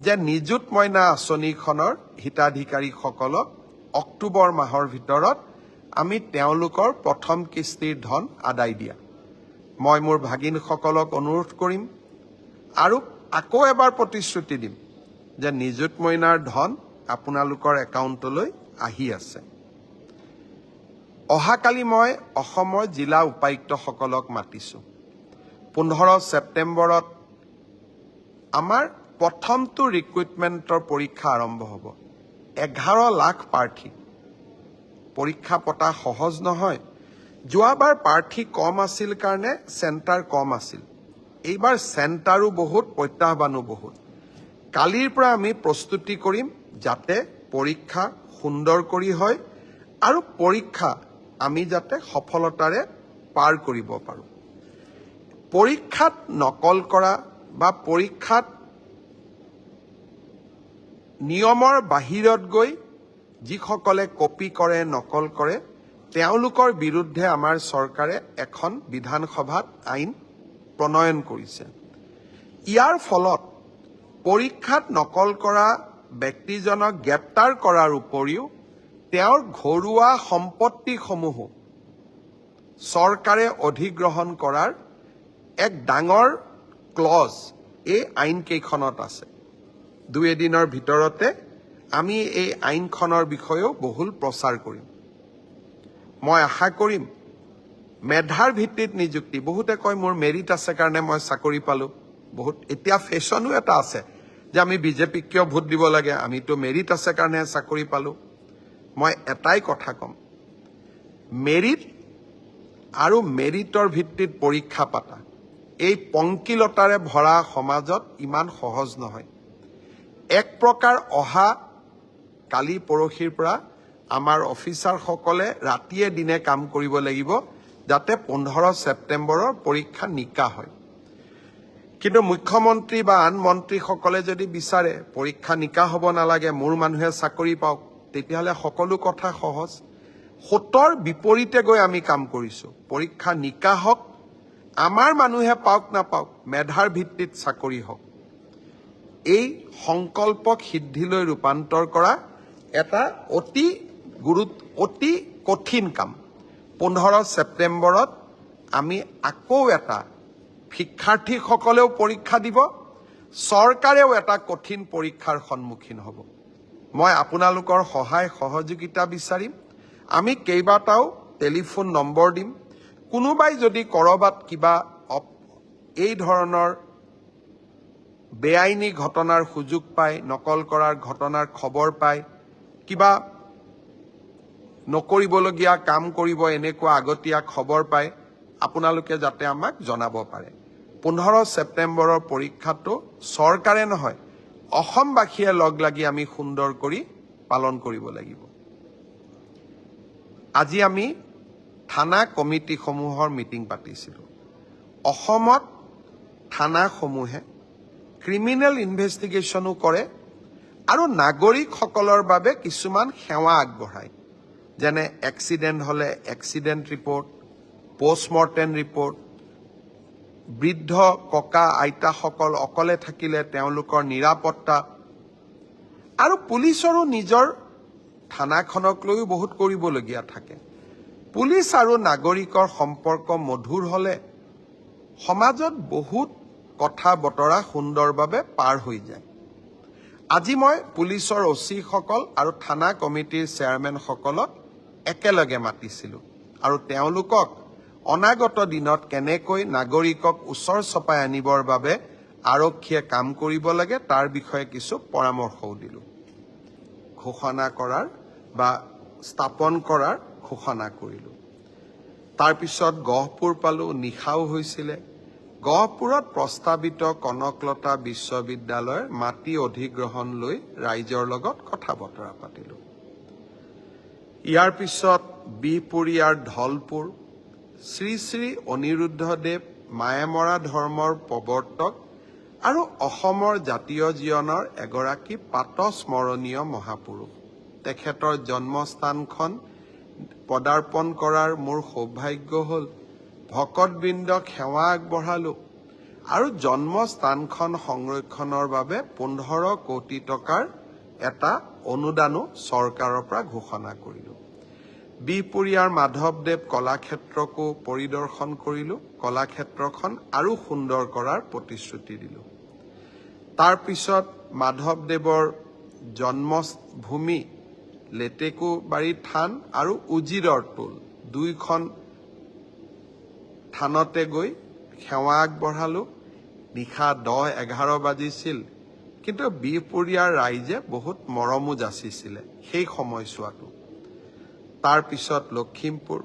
যে নিযুত মইনা আঁচনিখনৰ হিতাধিকাৰীসকলক অক্টোবৰ মাহৰ ভিতৰত আমি তেওঁলোকৰ প্ৰথম কিস্তিৰ ধন আদায় দিয়া। মই মোৰ ভাগিনসকলক অনুৰোধ কৰিম আৰু আকৌ এবাৰ প্ৰতিশ্ৰুতি দিম যে নিযুত মইনাৰ ধন আপোনালোকৰ একাউণ্টলৈ আহি আছে। অহাকালি মই অসমৰ জিলা উপায়ুক্তসকলক মাতিছোঁ। 15 ছেপ্টেম্বৰত আমাৰ প্ৰথমটো ৰিক্ৰুইটমেণ্টৰ পৰীক্ষা আৰম্ভ হ'ব। 11 লাখ প্ৰাৰ্থী। পৰীক্ষা পতা সহজ নহয়। যোৱাবাৰ প্ৰাৰ্থী কম আছিল কাৰণে চেণ্টাৰ কম আছিল। এইবাৰ চেণ্টাৰো বহুত, প্ৰত্যাহ্বানো বহুত। কালিৰ পৰা আমি প্ৰস্তুতি কৰিম যাতে পৰীক্ষা সুন্দৰ কৰি হয় আৰু পৰীক্ষা আমি যাতে সফলতাৰে পাৰ কৰিব পাৰোঁ। পৰীক্ষাত নকল কৰা বা পৰীক্ষাত নিয়মৰ বাহিৰত গৈ যিসকলে কপি কৰে, নকল কৰে, তেওঁলোকৰ বিৰুদ্ধে আমাৰ চৰকাৰে এখন বিধানসভাত আইন প্ৰণয়ন কৰিছে। ইয়াৰ ফলত পৰীক্ষাত নকল কৰা ব্যক্তিজনক গ্ৰেপ্তাৰ কৰাৰ উপৰিও তেওঁৰ ঘৰুৱা সম্পত্তিসমূহো চৰকাৰে অধিগ্ৰহণ কৰাৰ এক ডাঙৰ ক্লজ এই আইনকেইখনত আছে। 2 দিনৰ ভিতৰতে আমি এই আইনখনৰ বিষয়েও বহুল প্ৰচাৰ কৰিম। মই আশা কৰিম মেধাৰ ভিত্তিত নিযুক্তি। বহুতে কয় মোৰ মেৰিট আছে কাৰণে মই চাকৰি পালোঁ। বহুত এতিয়া ফেশ্বনো এটা আছে যে আমি বিজেপিক কিয় ভোট দিব লাগে, আমিতো মেৰিট আছে কাৰণে চাকৰি পালোঁ। মই এটাই কথা ক'ম, মেৰিট আৰু মেৰিটৰ ভিত্তিত পৰীক্ষা পাতা এই পংকিলতাৰে ভৰা সমাজত ইমান সহজ নহয়। এক প্ৰকাৰ অহা কালি পৰহিৰ পৰা আমাৰ অফিচাৰসকলে ৰাতিয়ে দিনে কাম কৰিব লাগিব যাতে 15 ছেপ্টেম্বৰৰ পৰীক্ষা নিকা হয়। কিন্তু মুখ্যমন্ত্ৰী বা আন মন্ত্ৰীসকলে যদি বিচাৰে পৰীক্ষা নিকা হ'ব নালাগে, মোৰ মানুহে চাকৰি পাওক, তেতিয়াহ'লে সকলো কথা সহজ। সতৰ বিপৰীতে গৈ আমি কাম কৰিছোঁ। পৰীক্ষা নিকা হওক, আমাৰ মানুহে পাওক নাপাওক, মেধাৰ ভিত্তিত চাকৰি হওক। এই সংকল্পক সিদ্ধিলৈ ৰূপান্তৰ কৰা এটা অতি কঠিন কাম। 15 ছেপ্টেম্বৰত আমি আকৌ এটা শিক্ষাৰ্থীসকলেও পৰীক্ষা দিব, চৰকাৰেও এটা কঠিন পৰীক্ষাৰ সন্মুখীন হ'ব। মই আপোনালোকৰ সহায় সহযোগিতা বিচাৰিম। আমি কেইবাটাও টেলিফোন নম্বৰ দিম। কোনোবাই যদি ক'ৰবাত কিবা এই ধৰণৰ বেআইনী ঘটনাৰ সুযোগ পায়, নকল কৰাৰ ঘটনাৰ খবৰ পায়, কিবা নকৰিবলগীয়া কাম কৰিব এনেকুৱা আগতীয়া খবৰ পায়, আপোনালোকে যাতে আমাক জনাব পাৰে। 15 ছেপ্টেম্বৰৰ পৰীক্ষাটো চৰকাৰে নহয়, অসমবাসীয়ে লগ লাগি আমি সুন্দৰ কৰি পালন কৰিব লাগিব। আজি আমি থানা কমিটিসমূহৰ মিটিং পাতিছিলোঁ। অসমত থানাসমূহে ক্ৰিমিনেল ইনভেষ্টিগেশ্যনো কৰে আৰু নাগৰিকসকলৰ বাবে কিছুমান সেৱা আগবঢ়ায়, যেনে এক্সিডেণ্ট হ'লে এক্সিডেণ্ট ৰিপৰ্ট, পষ্টমৰ্টেম ৰিপৰ্ট, বৃদ্ধ ককা আইতাসকল অকলে থাকিলে তেওঁলোকৰ নিৰাপত্তা, আৰু পুলিচৰো নিজৰ থানাখনক লৈও বহুত কৰিবলগীয়া থাকে। পুলিচ আৰু নাগৰিকৰ সম্পৰ্ক মধুৰ হ'লে সমাজত বহুত কথা বতৰা সুন্দৰভাৱে পাৰ হৈ যায়। আজি মই পুলিচৰ অচিসকল আৰু থানা কমিটিৰ চেয়াৰমেনসকলক একেলগে মাতিছিলোঁ আৰু তেওঁলোকক অনাগত দিনত কেনেকৈ নাগৰিকক ওচৰ চপাই আনিবৰ বাবে আৰক্ষীয়ে কাম কৰিব লাগে তাৰ বিষয়ে কিছু পৰামৰ্শও দিলোঁ। ঘোষণা কৰাৰ বা স্থাপন কৰাৰ ঘোষণা কৰিলোঁ। তাৰপিছত গহপুৰ পালোঁ, নিশাও হৈছিলে। গহপুৰত প্ৰস্তাৱিত কনকলতা বিশ্ববিদ্যালয়ৰ মাটি অধিগ্ৰহণ লৈ ৰাইজৰ লগত কথা বতৰা পাতিলোঁ। ইয়াৰ পিছত বিহপুৰীয়াৰ ঢলপুৰ শ্ৰী শ্ৰী অনিৰুদ্ধদেৱ মায়ামৰা ধৰ্মৰ প্ৰৱৰ্তক আৰু অসমৰ জাতীয় জীৱনৰ এগৰাকী প্ৰাতঃস্মৰণীয় মহাপুৰুষ। তেখেতৰ জন্মস্থানখন পদাৰ্পণ কৰাৰ মোৰ সৌভাগ্য হ'ল। ভকতবৃন্দক সেৱা আগবঢ়ালোঁ আৰু জন্মস্থানখন সংৰক্ষণৰ বাবে 15 কোটি টকাৰ এটা অনুদানো চৰকাৰৰ পৰা ঘোষণা কৰিলোঁ। বিহপুৰীয়াৰ মাধৱদেৱ কলাক্ষেত্ৰকো পৰিদৰ্শন কৰিলোঁ। কলাক্ষেত্ৰখন আৰু সুন্দৰ কৰাৰ প্ৰতিশ্ৰুতি দিলোঁ। তাৰ পিছত মাধৱদেৱৰ জন্মভূমি লেটেকুবাৰী থান আৰু উজিৰৰ টোল দুইখন থানতে গৈ সেৱা আগবঢ়ালোঁ। নিশা 10-11 বাজিছিল, কিন্তু বিহপুৰীয়াৰ ৰাইজে বহুত মৰমো যাচিছিলে সেই সময়ছোৱাটো। তাৰ পিছত লখিমপুৰ,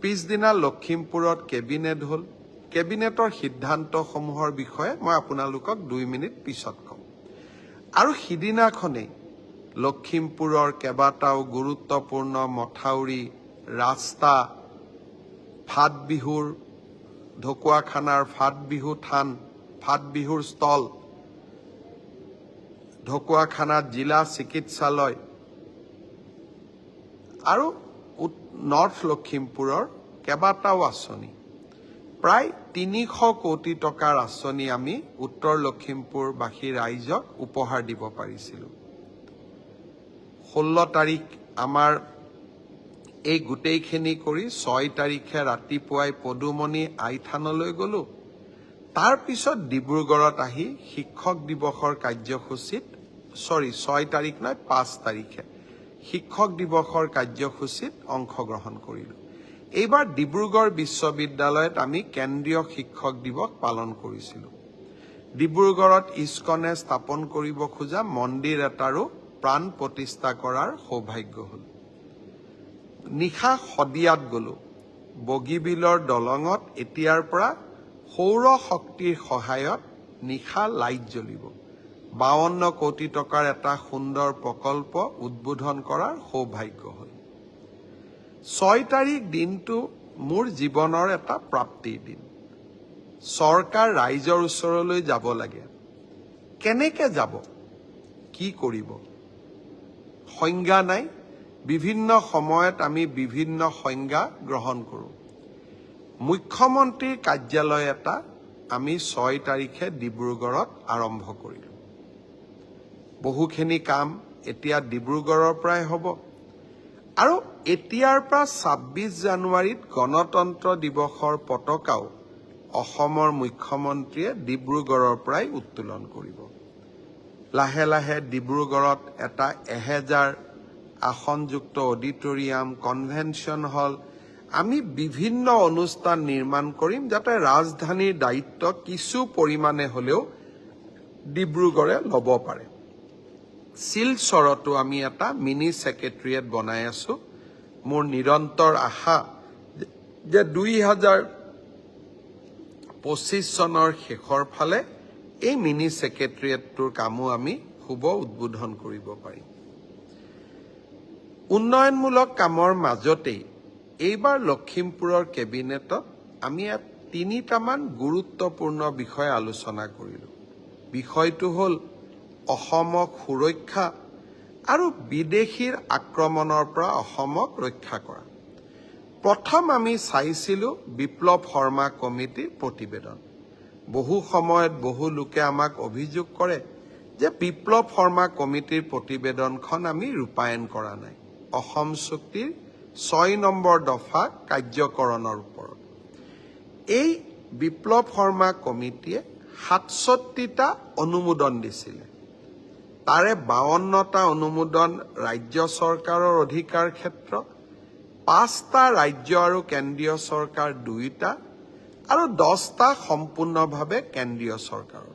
পিছদিনা লখিমপুৰত কেবিনেট হ'ল। কেবিনেটৰ সিদ্ধান্তসমূহৰ বিষয়ে মই আপোনালোকক 2 মিনিট পিছত ক'ম। আৰু সিদিনাখনেই লখিমপুৰৰ কেইবাটাও গুৰুত্বপূৰ্ণ মথাউৰি, ৰাস্তা, ফাট বিহুৰ ঢকুৱাখানাৰ ফাট বিহু থান, ফাট বিহুৰ স্থল, ঢকুৱাখানাত জিলা চিকিৎসালয় আৰু নৰ্থ লখিমপুৰৰ কেইবাটাও আঁচনি, প্ৰায় 300 কোটি টকাৰ আঁচনি আমি উত্তৰ লখিমপুৰবাসী ৰাইজক উপহাৰ দিব পাৰিছিলোঁ। 16 তাৰিখ আমাৰ এই গোটেইখিনি কৰি 6 তাৰিখে ৰাতিপুৱাই পদুমণি আইথানলৈ গ'লোঁ। তাৰ পিছত ডিব্ৰুগড়ত আহি শিক্ষক দিৱসৰ কাৰ্যসূচীত 6 তাৰিখ নহয় 5 তাৰিখে শিক্ষক দিৱসৰ কাৰ্যসূচীত অংশগ্ৰহণ কৰিলোঁ। এইবাৰ ডিব্ৰুগড় বিশ্ববিদ্যালয়ত আমি কেন্দ্ৰীয় শিক্ষক দিৱস পালন কৰিছিলোঁ। ডিব্ৰুগড়ত ইস্কনে স্থাপন কৰিব খোজা মন্দিৰ এটাৰো প্ৰাণ প্ৰতিষ্ঠা কৰাৰ সৌভাগ্য হ'ল। নিশা শদিয়াত গ'লোঁ। বগীবিলৰ দলঙত এতিয়াৰ পৰা সৌৰ শক্তিৰ সহায়ত নিশা লাইট জ্বলিব। 52 কোটি টকাৰ এটা সুন্দৰ প্ৰকল্প উদ্বোধন কৰাৰ সৌভাগ্য হ'ল। 6 তাৰিখ দিনটো মোৰ জীৱনৰ এটা প্ৰাপ্তিৰ দিন। চৰকাৰ ৰাইজৰ ওচৰলৈ যাব লাগে। কেনেকে যাব, কি কৰিব, সংজ্ঞা নাই। বিভিন্ন সময়ত আমি বিভিন্ন সংজ্ঞা গ্ৰহণ কৰোঁ। মুখ্যমন্ত্ৰীৰ কাৰ্যালয় এটা আমি 6 তাৰিখে ডিব্ৰুগড়ত আৰম্ভ কৰিলোঁ। বহুখিনি কাম এতিয়া ডিব্ৰুগড়ৰ পৰাই হ'ব। আৰু এতিয়াৰ পৰা 26 জানুৱাৰীত গণতন্ত্ৰ দিৱসৰ পতাকাও অসমৰ মুখ্যমন্ত্ৰীয়ে ডিব্ৰুগড়ৰ পৰাই উত্তোলন কৰিব। লাহে লাহে ডিব্ৰুগড়ত এটা 1000 আসনযুক্ত অডিটৰিয়াম, কনভেনশ্যন হল, আমি বিভিন্ন অনুষ্ঠান নিৰ্মাণ কৰিম যাতে ৰাজধানীৰ দায়িত্ব কিছু পৰিমাণে হ'লেও ডিব্ৰুগড়ে ল'ব পাৰে। শিলচৰতো আমি এটা মিনি ছেক্ৰেটেৰিয়েট বনাই আছো। মোৰ নিৰন্তৰ আশা যে 2025 চনৰ শেষৰ ফালে এই মিনি ছেক্ৰেটেৰিয়েটটোৰ কামো আমি শুভ উদ্বোধন কৰিব পাৰিম। উন্নয়নমূলক কামৰ মাজতেই এইবাৰ লখিমপুৰৰ কেবিনেটত আমি 3টামান গুৰুত্বপূৰ্ণ বিষয় আলোচনা কৰিলোঁ। বিষয়টো হ'ল অসমক সুৰক্ষা আৰু বিদেশীৰ আক্ৰমণৰ পৰা অসমক ৰক্ষা কৰা। প্ৰথম আমি চাইছিলোঁ বিপ্লৱ শৰ্মা কমিটিৰ প্ৰতিবেদন। বহু সময়ত বহু লোকে আমাক অভিযোগ কৰে যে বিপ্লৱ শৰ্মা কমিটিৰ প্ৰতিবেদনখন আমি ৰূপায়ণ কৰা নাই অসম চুক্তিৰ 6 নম্বৰ দফা কাৰ্যকৰণৰ ওপৰত। এই বিপ্লৱ শৰ্মা কমিটিয়ে 67টা অনুমোদন দিছিলে। তাৰে 52টা অনুমোদন ৰাজ্য চৰকাৰৰ অধিকাৰ ক্ষেত্ৰ, 5টা ৰাজ্য আৰু কেন্দ্ৰীয় চৰকাৰ 2টা আৰু 10টা সম্পূৰ্ণভাৱে কেন্দ্ৰীয় চৰকাৰৰ।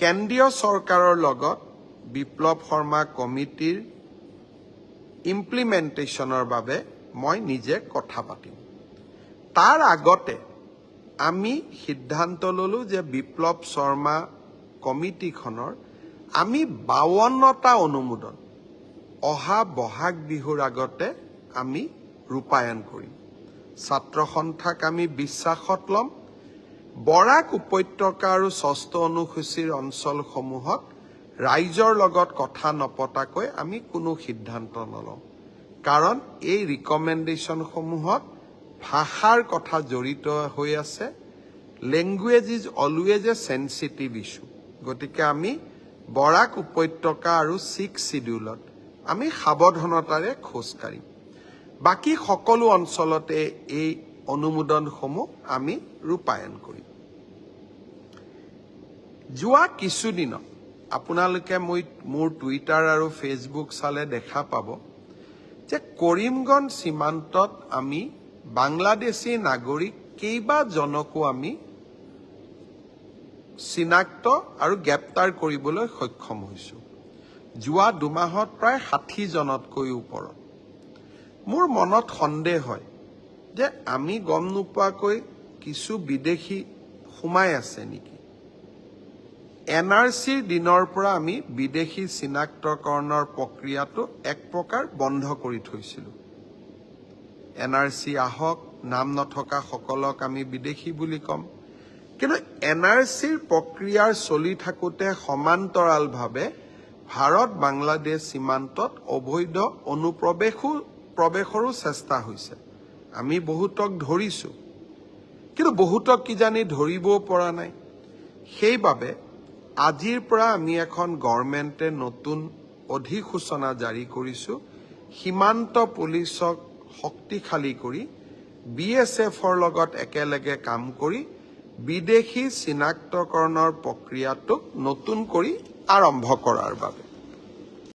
কেন্দ্ৰীয় চৰকাৰৰ লগত বিপ্লৱ শৰ্মা কমিটিৰ ইমপ্লিমেণ্টেশ্যনৰ বাবে মই নিজে কথা পাতিম। তাৰ আগতে আমি সিদ্ধান্ত ললো যে বিপ্লৱ শৰ্মা কমিটিখনৰ আমি 52টা অনুমোদন অহা বহাগ বিহুৰ আগতে আমি ৰূপায়ণ কৰিম। ছাত্ৰ সন্থাক আমি বিশ্বাসত ল'ম। বৰাক উপত্যকা আৰু 6ষ্ঠ অনুসূচীৰ অঞ্চলসমূহত ৰাইজৰ লগত কথা নপতাকৈ আমি কোনো সিদ্ধান্ত নলওঁ। কাৰণ এই ৰিকমেণ্ডেশ্যনসমূহত ভাষাৰ কথা জড়িত হৈ আছে, language is always A sensitive issue. গতিকে আমি বৰাক উপত্যকা আৰু ছিক্স চিডিউলত আমি সাৱধানতাৰে খোজকাঢ়িম। বাকী সকলো অঞ্চলতে এই অনুমোদনসমূহ আমি ৰূপায়ণ কৰিম। যোৱা কিছুদিনত আপোনালোকে মোৰ টুইটাৰ আৰু ফেচবুক চালে দেখা পাব যে কৰিমগঞ্জ সীমান্তত আমি বাংলাদেশী নাগৰিক কেইবাজনকো আমি চিনাক্ত আৰু গ্ৰেপ্তাৰ কৰিবলৈ সক্ষম হৈছোঁ। যোৱা দুমাহত প্ৰায় 60 জনতকৈ ওপৰত। মোৰ মনত সন্দেহ হয় যে আমি গম নোপোৱাকৈ কিছু বিদেশী সোমাই আছে নেকি। NRCৰ দিনৰ পৰা আমি বিদেশী চিনাক্তকৰণৰ প্ৰক্ৰিয়াটো এক প্ৰকাৰ বন্ধ কৰি থৈছিলোঁ। NRC আহক, নাম নথকা সকলক আমি বিদেশী বুলি ক'ম। কিন্তু NRCৰ প্ৰক্ৰিয়াৰ চলি থাকোঁতে সমান্তৰালভাৱে ভাৰত বাংলাদেশ সীমান্তত অবৈধ অনুপ্ৰৱেশৰো চেষ্টা হৈছে। আমি বহুতক ধৰিছোঁ, কিন্তু বহুতক কিজানি ধৰিবও পৰা নাই। সেইবাবে আজিৰ পৰা আমি এখন গভৰ্ণমেণ্টে নতুন অধিসূচনা জাৰি কৰিছোঁ। সীমান্ত পুলিচক শক্তিশালী কৰি BSFৰ লগত একেলগে কাম কৰি বিদেশী চিনাক্তকৰণৰ প্ৰক্ৰিয়াটোক নতুন কৰি আৰম্ভ কৰাৰ বাবে।